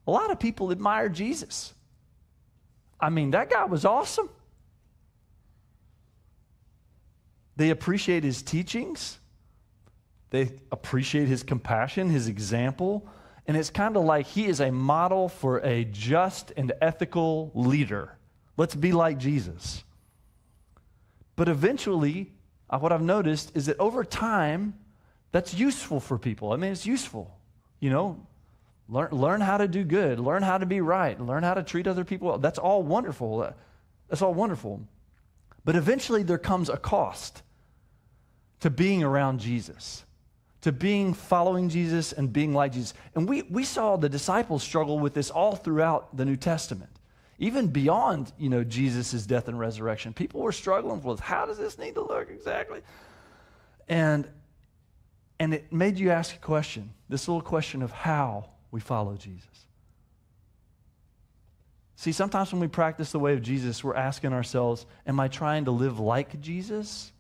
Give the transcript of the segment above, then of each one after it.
A lot of people admire Jesus. I mean, that guy was awesome. They appreciate his teachings. They appreciate his compassion, his example. And it's kind of like he is a model for a just and ethical leader. Let's be like Jesus. But eventually, what I've noticed is that over time, that's useful for people. I mean, it's useful. You know, learn how to do good, learn how to be right, learn how to treat other people well. That's all wonderful. That's all wonderful. But eventually there comes a cost to being around Jesus, to following Jesus and being like Jesus. And we saw the disciples struggle with this all throughout the New Testament. Even beyond, Jesus' death and resurrection, people were struggling with, how does this need to look exactly? And it made you ask a question, this little question of how we follow Jesus. See, sometimes when we practice the way of Jesus, we're asking ourselves, am I trying to live like Jesus?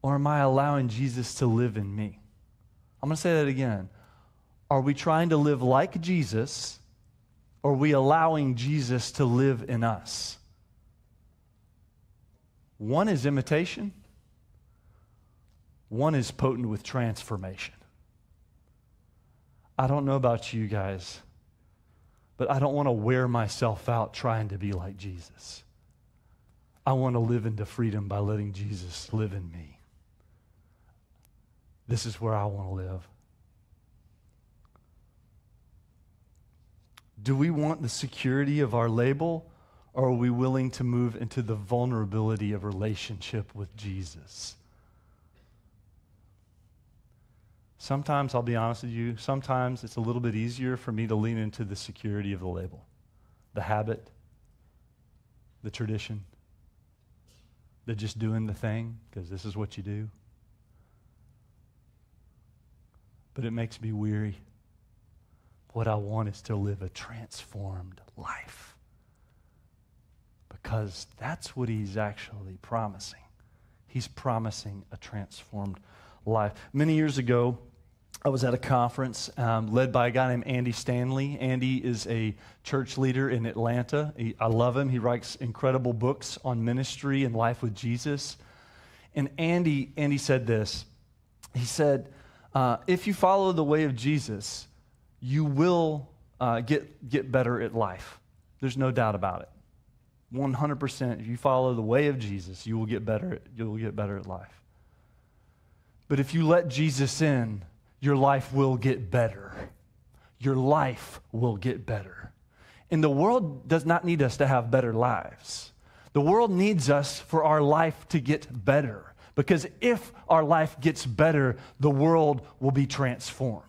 Or am I allowing Jesus to live in me? I'm going to say that again. Are we trying to live like Jesus, or are we allowing Jesus to live in us? One is imitation. One is potent with transformation. I don't know about you guys, but I don't want to wear myself out trying to be like Jesus. I want to live into freedom by letting Jesus live in me. This is where I want to live. Do we want the security of our label, or are we willing to move into the vulnerability of relationship with Jesus? Sometimes, I'll be honest with you, sometimes it's a little bit easier for me to lean into the security of the label, the habit, the tradition, the just doing the thing, because this is what you do. But it makes me weary. What I want is to live a transformed life, because that's what he's actually promising. He's promising a transformed life. Many years ago, I was at a conference led by a guy named Andy Stanley. Andy is a church leader in Atlanta. I love him. He writes incredible books on ministry and life with Jesus. And Andy said this. He said, if you follow the way of Jesus, you will get better at life. There's no doubt about it. 100%. If you follow the way of Jesus, you will get better at life. But if you let Jesus in, your life will get better. Your life will get better. And the world does not need us to have better lives. The world needs us for our life to get better. Because if our life gets better, the world will be transformed.